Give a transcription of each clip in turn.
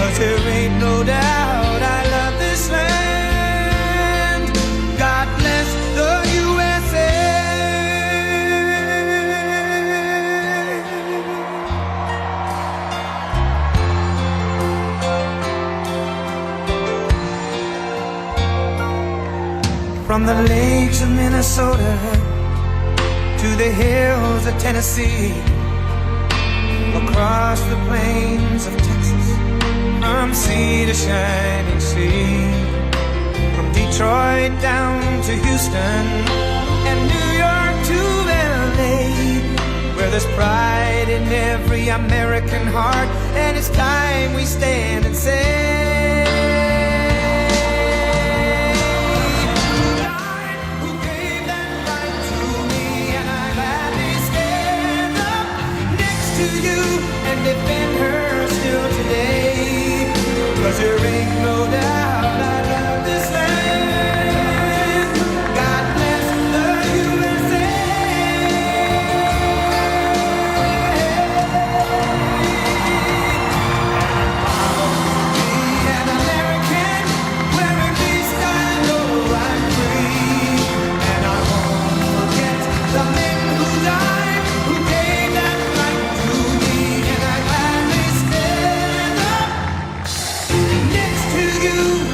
'cause there ain't no doubt I love this land. God bless the USA. From the lakes of Minnesota to the hills of Tennessee, across the plains of Texas, from sea to shining sea, from Detroit down to Houston and New York to LA, where there's pride in every American heart, and it's time we stand and say, defend her still today, 'cause there ain't no doubt I love this land. God bless the USA. Be an American, where at least I know I'm free, and I won't forget the men who died, who gave that right to me.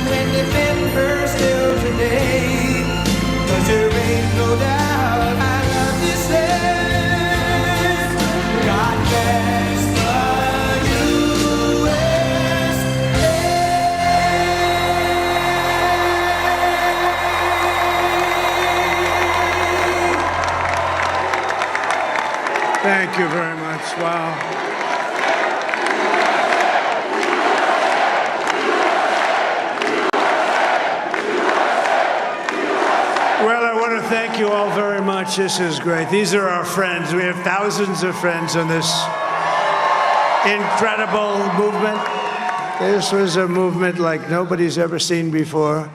And defend her still today, 'cause there ain't no doubt I love this land. God bless the USA. Thank you very much. Wow. Well, I want to thank you all very much. This is great. These are our friends. We have thousands of friends in this incredible movement. This was a movement like nobody's ever seen before.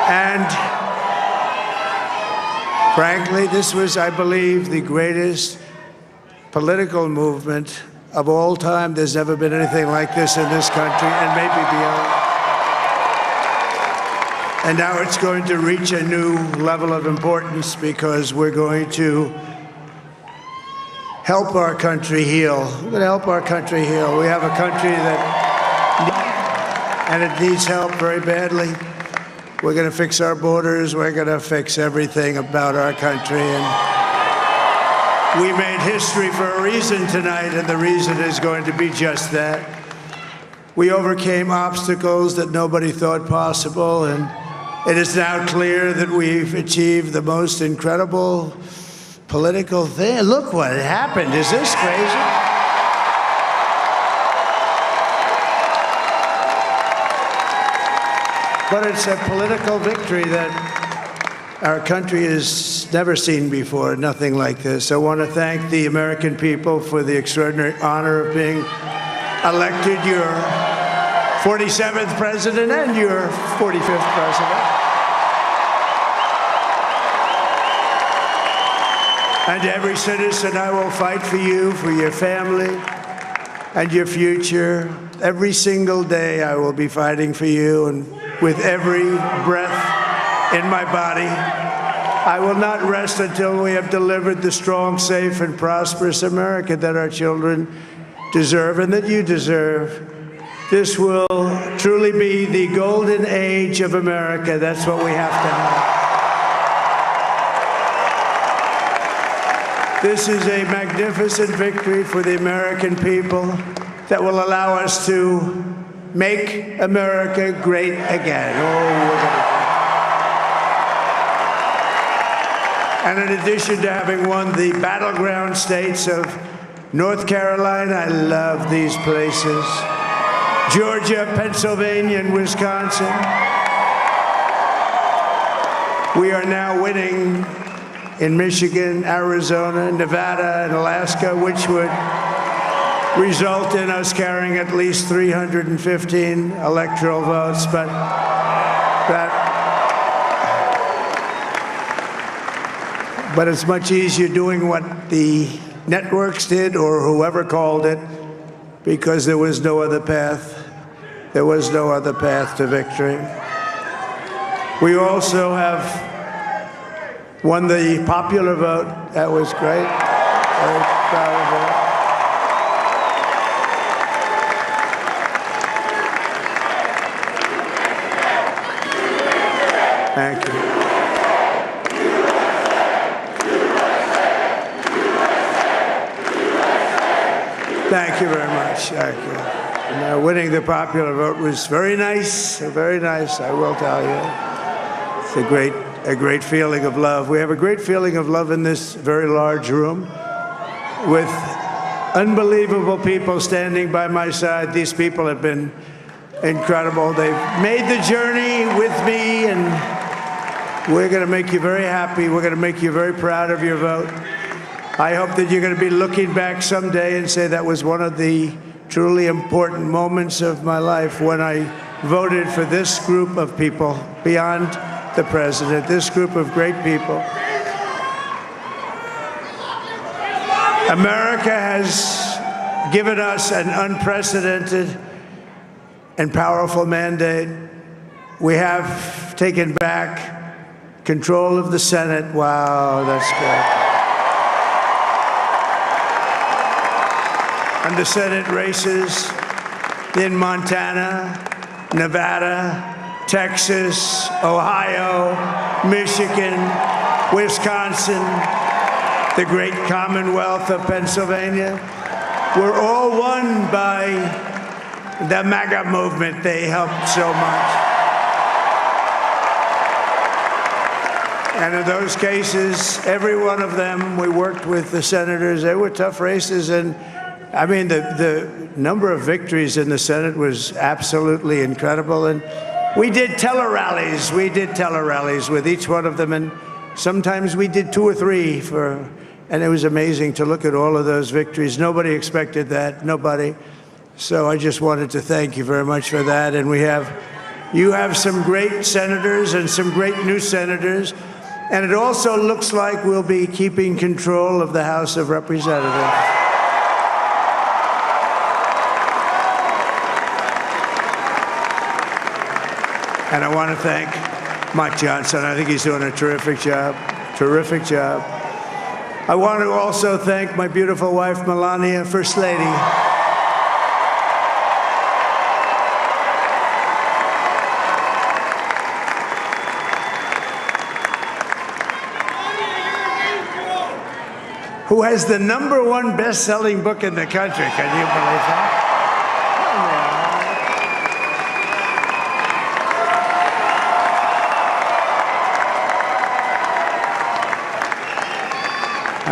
And frankly, this was, I believe, the greatest political movement of all time. There's never been anything like this in this country, and maybe beyond. And now it's going to reach a new level of importance because we're going to help our country heal. We're going to help our country heal. We have a country that, and it needs help very badly. We're going to fix our borders. We're going to fix everything about our country. And we made history for a reason tonight, and the reason is going to be just that. We overcame obstacles that nobody thought possible, and it is now clear that we've achieved the most incredible political thing. Look what happened. Is this crazy? But it's a political victory that our country has never seen before, nothing like this. I want to thank the American people for the extraordinary honor of being elected your 47th president and your 45th president. And every citizen, I will fight for you, for your family, and your future. Every single day, I will be fighting for you, and with every breath in my body, I will not rest until we have delivered the strong, safe, and prosperous America that our children deserve and that you deserve. This will truly be the golden age of America. That's what we have to have. This is a magnificent victory for the American people that will allow us to make America great again. And in addition to having won the battleground states of North Carolina, I love these places, Georgia, Pennsylvania, and Wisconsin, we are now winning in Michigan, Arizona, Nevada, and Alaska, which would result in us carrying at least 315 electoral votes. But it's much easier doing what the networks did or whoever called it because there was no other path. There was no other path to victory. We also have won the popular vote. That was great. Very proud of that. Thank you. Thank you very much. Thank you. And, winning the popular vote was very nice, very nice, I will tell you. It's a great feeling of love. We have a great feeling of love in this very large room with unbelievable people standing by my side. These people have been incredible. They've made the journey with me, and we're going to make you very happy. We're going to make you very proud of your vote. I hope that you're going to be looking back someday and say that was one of the truly important moments of my life when I voted for this group of people beyond the president, this group of great people. America has given us an unprecedented and powerful mandate. We have taken back control of the Senate. Wow, that's good. And the Senate races in Montana, Nevada, Texas, Ohio, Michigan, Wisconsin, the great Commonwealth of Pennsylvania, were all won by the MAGA movement. They helped so much. And in those cases, every one of them, we worked with the senators. They were tough races, and I mean, the number of victories in the Senate was absolutely incredible. And we did tele-rallies. We did tele-rallies with each one of them. And sometimes we did 2 or 3 and it was amazing to look at all of those victories. Nobody expected that, nobody. So I just wanted to thank you very much for that. And you have some great senators and some great new senators. And it also looks like we'll be keeping control of the House of Representatives. And I want to thank Mike Johnson. I think he's doing a terrific job, terrific job. I want to also thank my beautiful wife, Melania, First Lady. Who has the #1 best-selling book in the country. Can you believe that?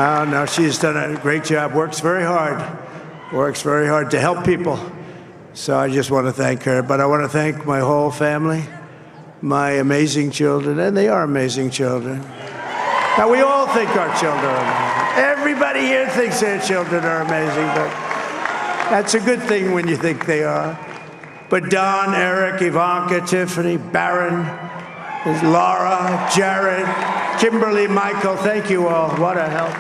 Oh, no, she's done a great job, works very hard to help people. So I just want to thank her. But I want to thank my whole family, my amazing children, and they are amazing children. Now, we all think our children are amazing. Everybody here thinks their children are amazing, but that's a good thing when you think they are. But Don, Eric, Ivanka, Tiffany, Barron, Laura, Jared, Kimberly, Michael, thank you all. What a help.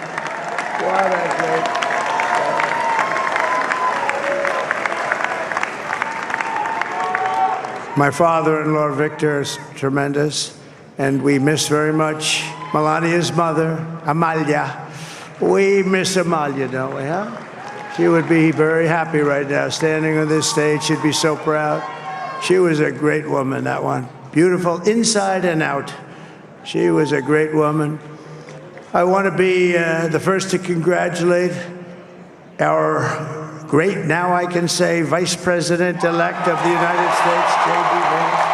What a great help. My father-in-law, Victor, is tremendous, and we miss very much Melania's mother, Amalia. We miss Amalia, don't we, huh? She would be very happy right now, standing on this stage. She'd be so proud. She was a great woman, that one. Beautiful inside and out. She was a great woman. I want to be the first to congratulate our great, now I can say, Vice President-elect of the United States, J.D. Vance.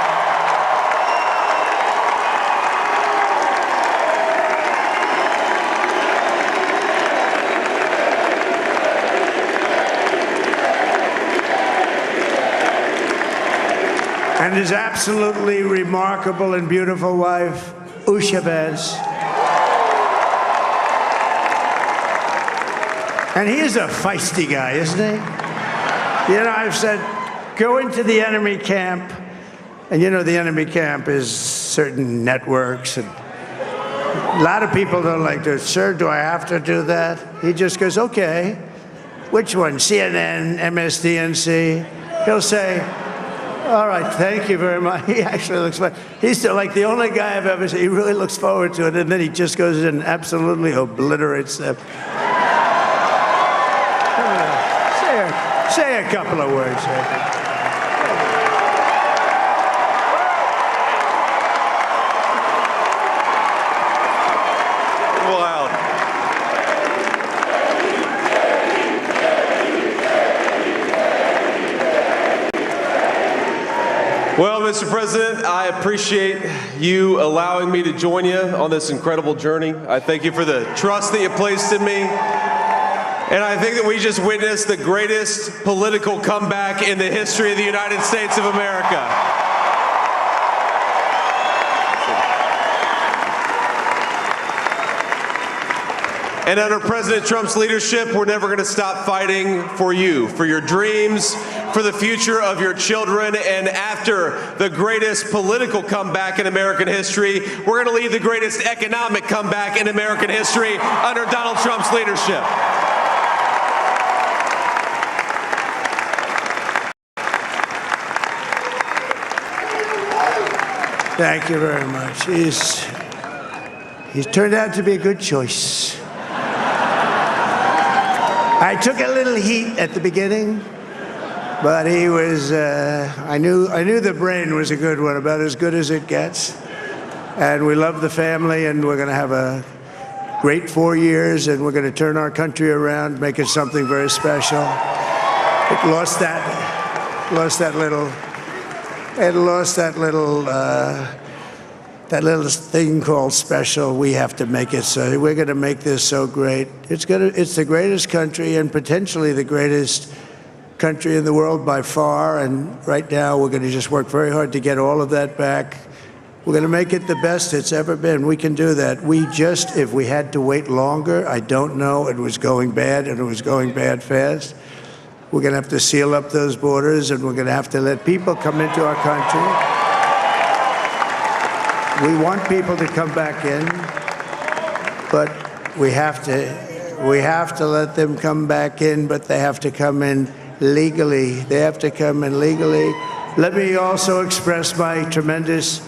And his absolutely remarkable and beautiful wife, Usha Vance. And he is a feisty guy, isn't he? You know, I've said, go into the enemy camp. And you know, the enemy camp is certain networks. And a lot of people don't like to, sir, do I have to do that? He just goes, okay. which one? CNN, MSDNC? He'll say, all right, thank you very much. He actually looks like, he's like the only guy I've ever seen. He really looks forward to it, and then he just goes in and absolutely obliterates them. Say a couple of words. Well, Mr. President, I appreciate you allowing me to join you on this incredible journey. I thank you for the trust that you placed in me. And I think that we just witnessed the greatest political comeback in the history of the United States of America. And under President Trump's leadership, we're never going to stop fighting for you, for your dreams, for the future of your children. And after the greatest political comeback in American history, we're going to lead the greatest economic comeback in American history under Donald Trump's leadership. Thank you very much. He's turned out to be a good choice. I took a little heat at the beginning, but he was, I knew the brain was a good one, about as good as it gets. And we love the family, and we're going to have a great 4 years, and we're going to turn our country around, make it something very special. It lost that thing called special. We have to make it so. We're going to make this so great. It's the greatest country and potentially the greatest country in the world by far. And right now we're going to just work very hard to get all of that back. We're going to make it the best it's ever been. We can do that. If we had to wait longer, I don't know. It was going bad, and it was going bad fast. We're going to have to seal up those borders, and we're going to have to let people come into our country. We want people to come back in, but we have to let them come back in, but they have to come in legally. They have to come in legally. Let me also express my tremendous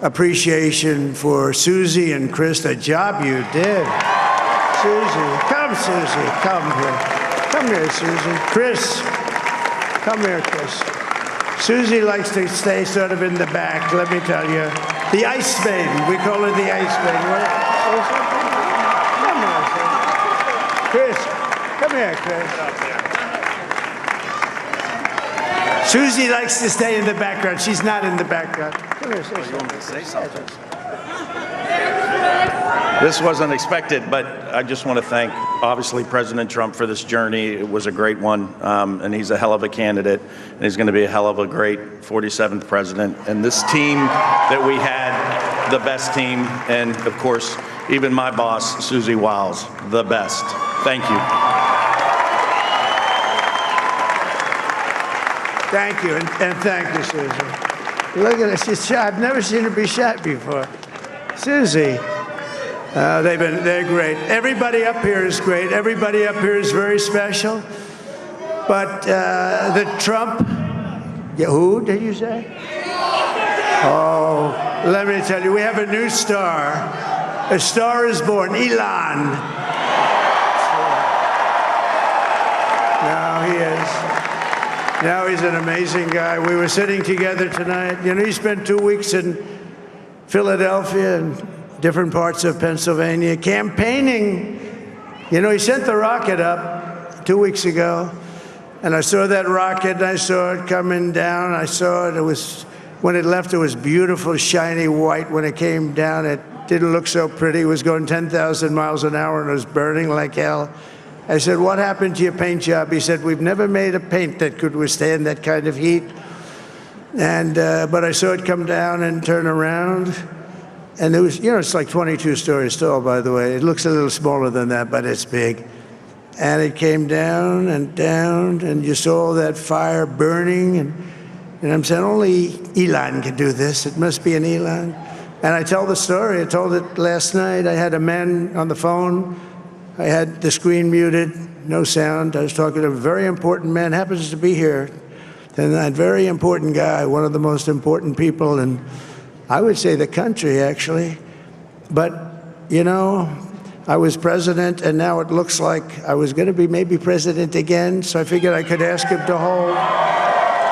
appreciation for Susie and Chris, the job you did. Susie, come here. Come here, Susie. Chris, come here, Chris. Susie likes to stay sort of in the back, let me tell you. The ice maiden, we call her the ice maiden. Come here, Chris. Come here, Chris. Susie likes to stay in the background. She's not in the background. Come here, say something. This wasn't expected, but I just want to thank, obviously, President Trump for this journey. It was a great one, and he's a hell of a candidate, and he's going to be a hell of a great 47th president. And this team that we had, the best team, and, of course, even my boss, Susie Wiles, the best. Thank you. Thank you, and thank you, Susie. Look at her, she's shot. I've never seen her be shot before. Susie. They're great. Everybody up here is great. Everybody up here is very special. But the Trump, who did you say? Oh, let me tell you, we have a new star. A star is born, Elon. Now he is. Now he's an amazing guy. We were sitting together tonight. You know, he spent 2 weeks in Philadelphia and different parts of Pennsylvania, campaigning. You know, he sent the rocket up 2 weeks ago, and I saw that rocket, and I saw it coming down. I saw it. It was, when it left, it was beautiful, shiny white. When it came down, it didn't look so pretty. It was going 10,000 miles an hour, and it was burning like hell. I said, what happened to your paint job? He said, we've never made a paint that could withstand that kind of heat. And, but I saw it come down and turn around. And it was, you know, it's like 22 stories tall, by the way. It looks a little smaller than that, but it's big. And it came down, and you saw all that fire burning. And I'm saying, only Elon can do this. It must be an Elon. And I tell the story. I told it last night. I had a man on the phone I had the screen muted, no sound. I was talking to a very important man, happens to be here, and that very important guy, one of the most important people in, I would say, the country, actually. But, you know, I was president, and now it looks like I was going to be maybe president again, so I figured I could ask him to hold.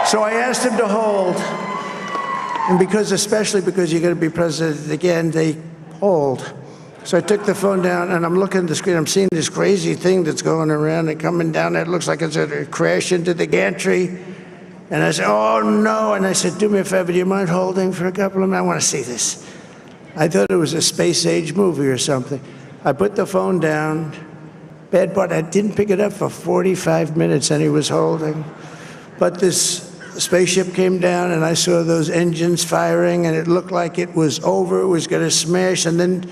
So I asked him to hold, and especially because you're going to be president again, they hold. So I took the phone down, and I'm looking at the screen. I'm seeing this crazy thing that's going around and coming down. It looks like it's going to crash into the gantry. And I said, oh, no. And I said, do me a favor, do you mind holding for a couple of minutes? I want to see this. I thought it was a space-age movie or something. I put the phone down. Bad part, I didn't pick it up for 45 minutes, and he was holding. But this spaceship came down, and I saw those engines firing, and it looked like it was over. It was going to smash, and then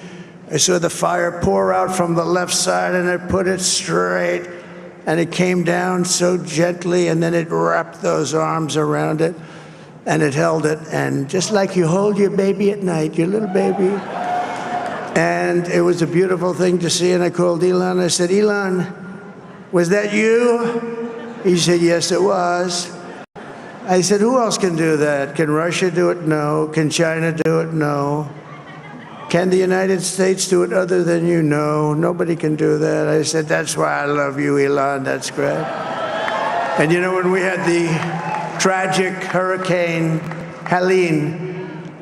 I saw the fire pour out from the left side, and I put it straight, and it came down so gently, and then it wrapped those arms around it, and it held it, and just like you hold your baby at night, your little baby. And it was a beautiful thing to see, and I called Elon. I said, Elon, was that you? He said, yes, it was. I said, who else can do that? Can Russia do it? No. Can China do it? No. Can the United States do it other than you? No, nobody can do that. I said, that's why I love you, Elon. That's great. And you know, when we had the tragic Hurricane Helene,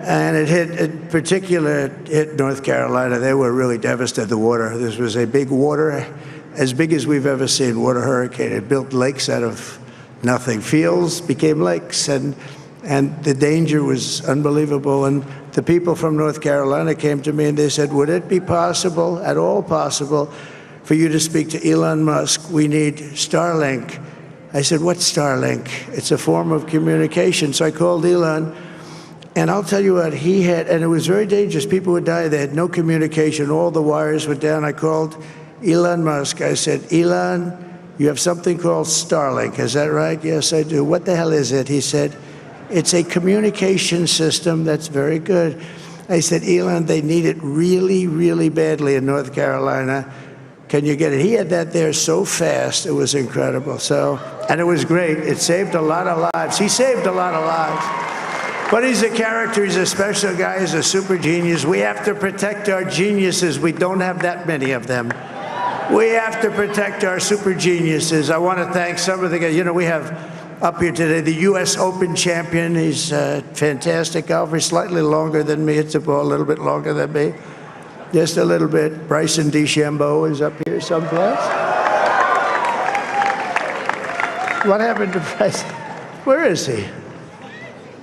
and it hit North Carolina, they were really devastated, the water. This was a big water, as big as we've ever seen, water hurricane. It built lakes out of nothing. Fields became lakes, and the danger was unbelievable. And the people from North Carolina came to me and they said, would it be possible, at all possible, for you to speak to Elon Musk? We need Starlink. I said, what's Starlink? It's a form of communication. So I called Elon, and I'll tell you what he had, and it was very dangerous. People would die. They had no communication. All the wires were down. I called Elon Musk. I said, Elon, you have something called Starlink. Is that right? Yes, I do. What the hell is it? He said, it's a communication system that's very good. I said, Elon, they need it really, really badly in North Carolina. Can you get it? He had that there so fast. It was incredible. So, and it was great. It saved a lot of lives. He saved a lot of lives. But he's a character. He's a special guy. He's a super genius. We have to protect our geniuses. We don't have that many of them. We have to protect our super geniuses. I want to thank some of the guys. You know, we have up here today the U.S. Open champion. He's a fantastic golfer. He's slightly longer than me. Hits the ball a little bit longer than me. Just a little bit. Bryson DeChambeau is up here someplace. What happened to Bryson? Where is he?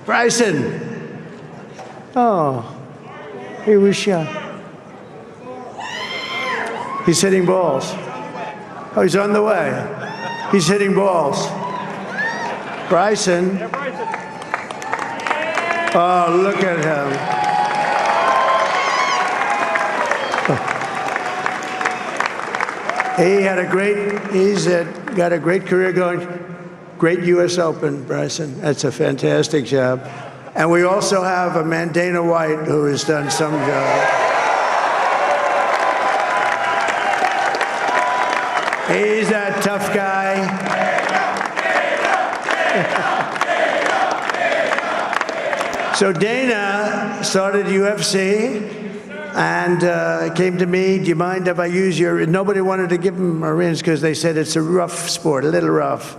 Bryson. Oh, he was shot. He's hitting balls. Oh, he's on the way. He's hitting balls. Bryson. Oh, look at him. He's got a great career going. Great U.S. Open, Bryson. That's a fantastic job. And we also have a man, Dana White, who has done some job. He's a tough guy. So Dana started UFC and came to me, do you mind if I use your, nobody wanted to give him a rinse because they said it's a rough sport, a little rough.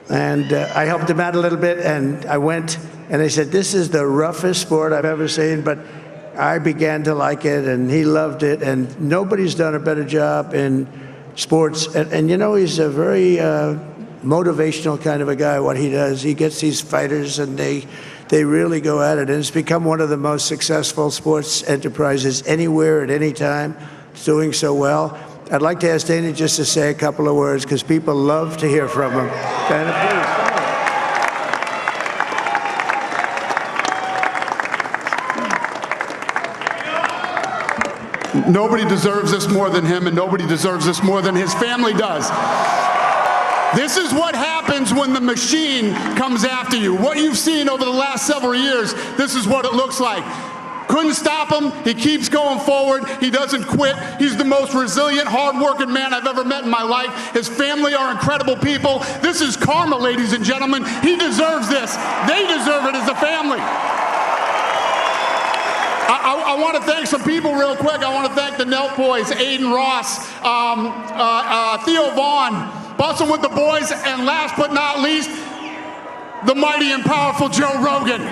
And I helped him out a little bit, and I went, and they said, this is the roughest sport I've ever seen, but I began to like it, and he loved it, and nobody's done a better job in sports. And you know, he's a very motivational kind of a guy, what he does. He gets these fighters, and they really go at it, and it's become one of the most successful sports enterprises anywhere at any time. It's doing so well. I'd like to ask Dana just to say a couple of words, because people love to hear from him. Dana, please. Nobody deserves this more than him, and nobody deserves this more than his family does. This is what happens when the machine comes after you. What you've seen over the last several years, this is what it looks like. Couldn't stop him. He keeps going forward. He doesn't quit. He's the most resilient, hard-working man I've ever met in my life. His family are incredible people. This is karma, ladies and gentlemen. He deserves this. They deserve it as a family. I want to thank some people real quick. I want to thank the Nelk boys, Aiden Ross, Theo Vaughn, Bustin' with the Boys, and last but not least, the mighty and powerful Joe Rogan.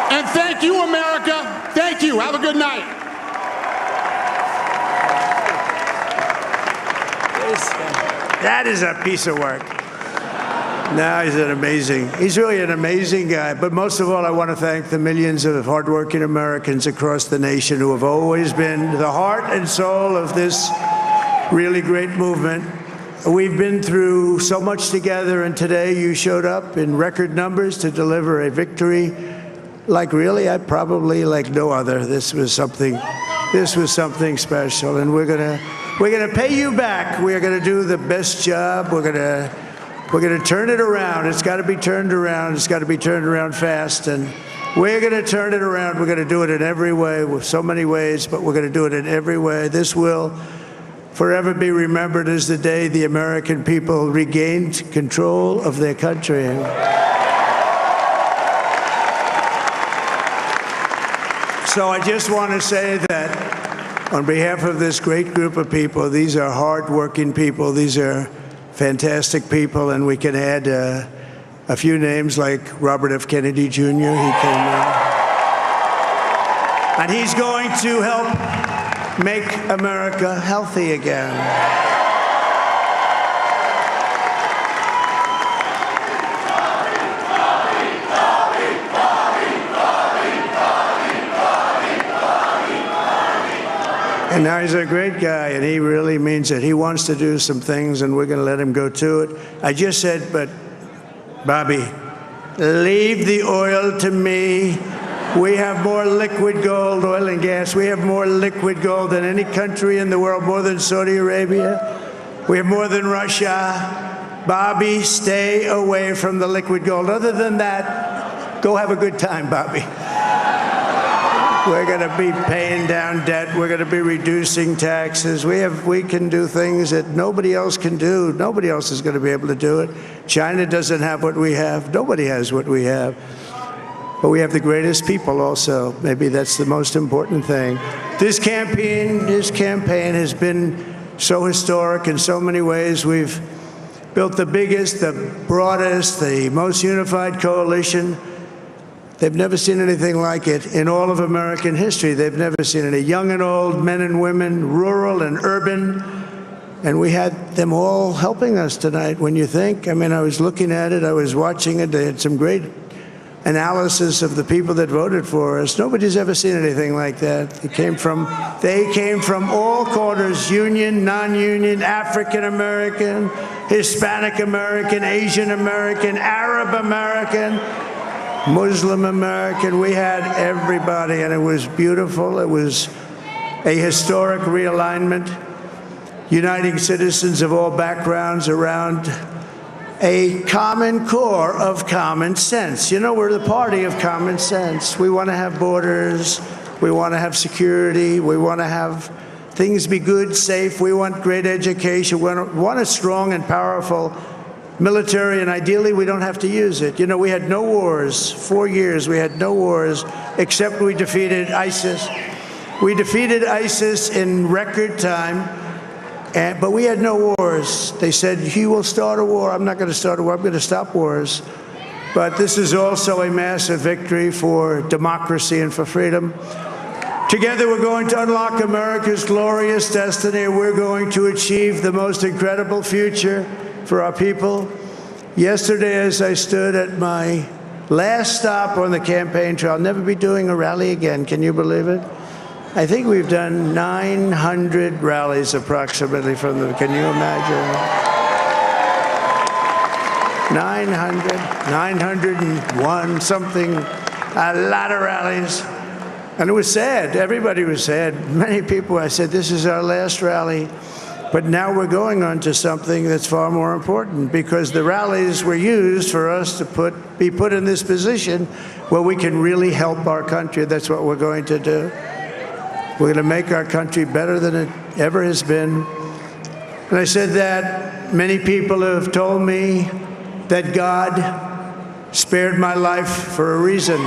And thank you, America. Thank you. Have a good night. That is a piece of work. No, he's really an amazing guy. But most of all, I want to thank the millions of hardworking Americans across the nation who have always been the heart and soul of this really great movement. We've been through so much together, and today you showed up in record numbers to deliver a victory like probably like no other. This was something special, and we're gonna pay you back. We're gonna do the best job. We're gonna turn it around. It's got to be turned around. It's got to be turned around fast, and we're gonna turn it around. We're gonna do it in every way, with so many ways, but we're gonna do it in every way. This will forever be remembered as the day the American people regained control of their country. So I just want to say that on behalf of this great group of people, these are hard-working people, these are fantastic people, and we can add a few names like Robert F. Kennedy Jr. He came in. And he's going to help make America healthy again. And now he's a great guy, and he really means it. He wants to do some things, and we're going to let him go to it. I just said, but Bobby, leave the oil to me. We have more liquid gold, oil and gas. We have more liquid gold than any country in the world, more than Saudi Arabia. We have more than Russia. Bobby, stay away from the liquid gold. Other than that, go have a good time, Bobby. We're going to be paying down debt. We're going to be reducing taxes. We can do things that nobody else can do. Nobody else is going to be able to do it. China doesn't have what we have. Nobody has what we have. But we have the greatest people also. Maybe that's the most important thing. This campaign has been so historic in so many ways. We've built the biggest, the broadest, the most unified coalition. They've never seen anything like it in all of American history. They've never seen it. Young and old, men and women, rural and urban. And we had them all helping us tonight. When you think, I mean, I was looking at it, I was watching it. They had some great analysis of the people that voted for us. Nobody's ever seen anything like that. They came from all corners, union, non-union, African American, Hispanic American, Asian American, Arab American, Muslim American. We had everybody, and it was beautiful. It was a historic realignment, uniting citizens of all backgrounds around a common core of common sense. You know, we're the party of common sense. We want to have borders. We want to have security. We want to have things be good, safe. We want great education. We want a strong and powerful military, and ideally we don't have to use it. You know, we had no wars. 4 years we had no wars, except we defeated ISIS. We defeated ISIS in record time, but we had no wars. They said, he will start a war. I'm not going to start a war. I'm going to stop wars. But this is also a massive victory for democracy and for freedom. Together we're going to unlock America's glorious destiny. We're going to achieve the most incredible future for our people. Yesterday, as I stood at my last stop on the campaign trail, I'll never be doing a rally again. Can you believe it? I think we've done 900 rallies approximately from them. Can you imagine? 901 something, a lot of rallies. And it was sad. Everybody was sad. Many people, I said, this is our last rally. But now we're going on to something that's far more important, because the rallies were used for us to be put in this position where we can really help our country. That's what we're going to do. We're going to make our country better than it ever has been. And I said that many people have told me that God spared my life for a reason.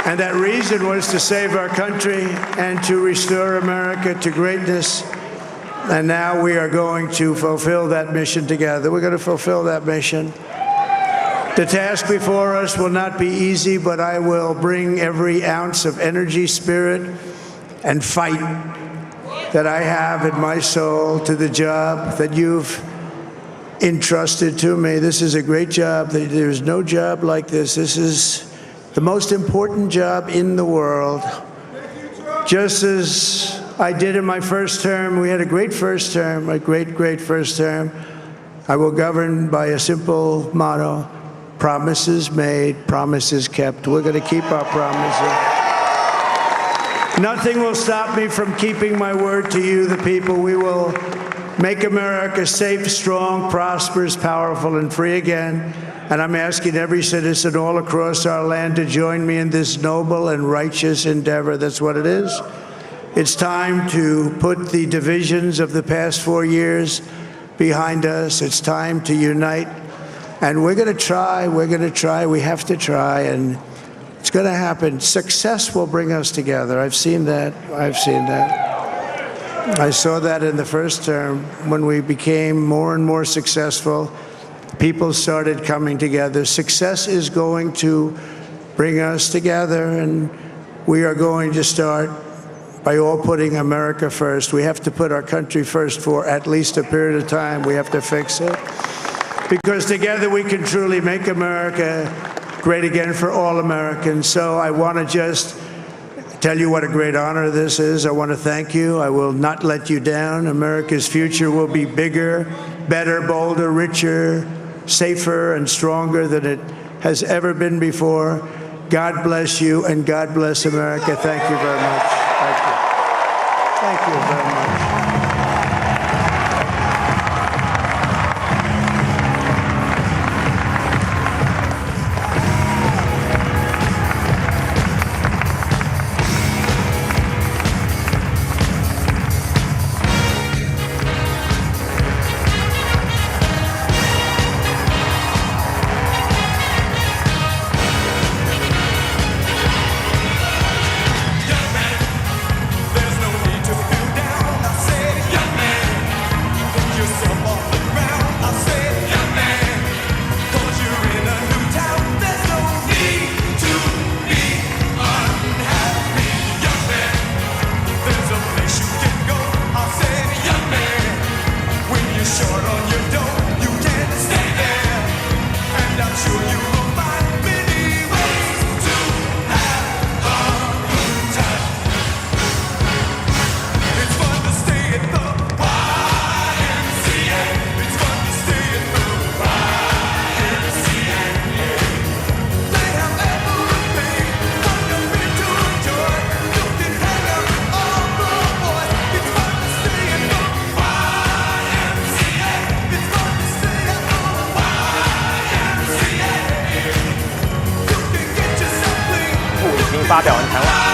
And that reason was to save our country and to restore America to greatness. And now we are going to fulfill that mission together. We're going to fulfill that mission. The task before us will not be easy, but I will bring every ounce of energy, spirit, and fight that I have in my soul to the job that you've entrusted to me. This is a great job. There's no job like this. This is the most important job in the world. Just as I did in my first term, we had a great first term, a great first term. I will govern by a simple motto: promises made, promises kept. We're going to keep our promises. Nothing will stop me from keeping my word to you, the people. We will make America safe, strong, prosperous, powerful, and free again. And I'm asking every citizen all across our land to join me in this noble and righteous endeavor. That's what it is. It's time to put the divisions of the past 4 years behind us. It's time to unite. And we're going to try. We have to try. And it's going to happen. Success will bring us together. I've seen that. I saw that in the first term. When we became more and more successful, people started coming together. Success is going to bring us together, and we are going to start by all putting America first. We have to put our country first for at least a period of time. We have to fix it, because together we can truly make America great again for all Americans. So I want to just tell you what a great honor this is. I want to thank you. I will not let you down. America's future will be bigger, better, bolder, richer, safer, and stronger than it has ever been before. God bless you, and God bless America. Thank you very much. Thank you. Thank you very much.发表完谈话。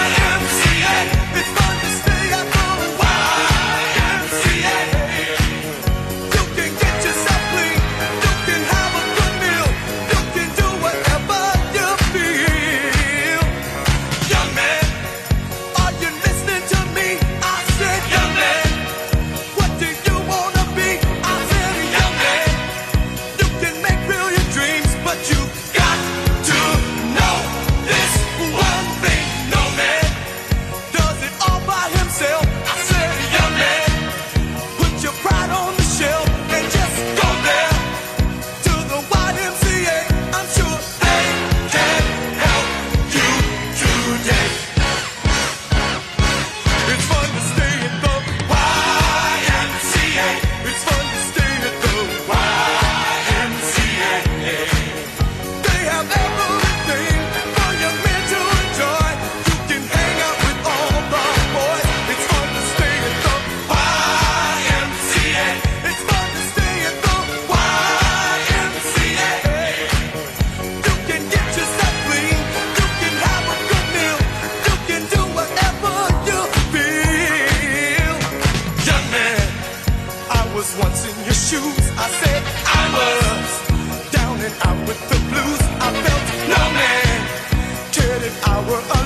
No shoes. I said I was down and out with the blues. I felt no man cared if I were